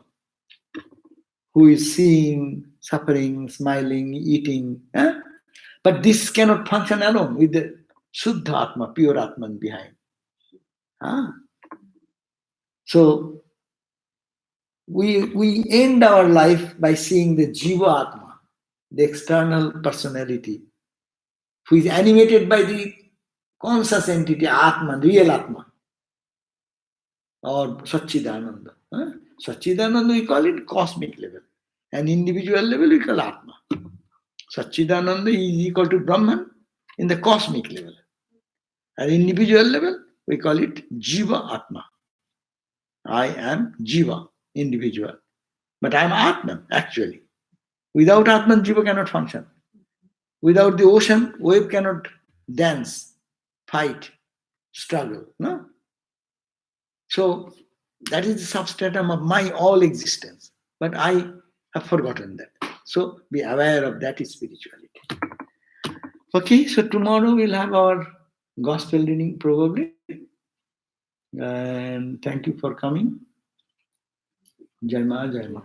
who is seeing, suffering, smiling, eating. But this cannot function alone with the Shuddha Atma, pure Atman behind. So we end our life by seeing the Jiva Atma, the external personality, who is animated by the conscious entity, Atman, real Atman, or Satchidananda. Satchidananda we call it cosmic level, and individual level we call Atma. Satchidananda is equal to Brahman in the cosmic level. At individual level, we call it Jiva Atma. I am Jiva, individual. But I am Atman, actually. Without Atman, Jiva cannot function. Without the ocean, wave cannot dance, fight, struggle. No? So that is the substratum of my all existence. But I have forgotten that. So be aware of that is spirituality. Okay, so tomorrow we'll have our gospel reading probably. And thank you for coming. Jai Ma, Jai Ma.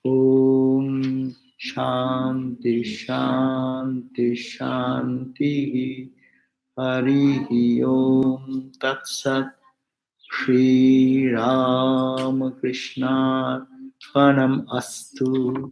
Om Shanti Shanti Shanti Harihi Om Tat Sat Shri Ram Krishna Panam Astu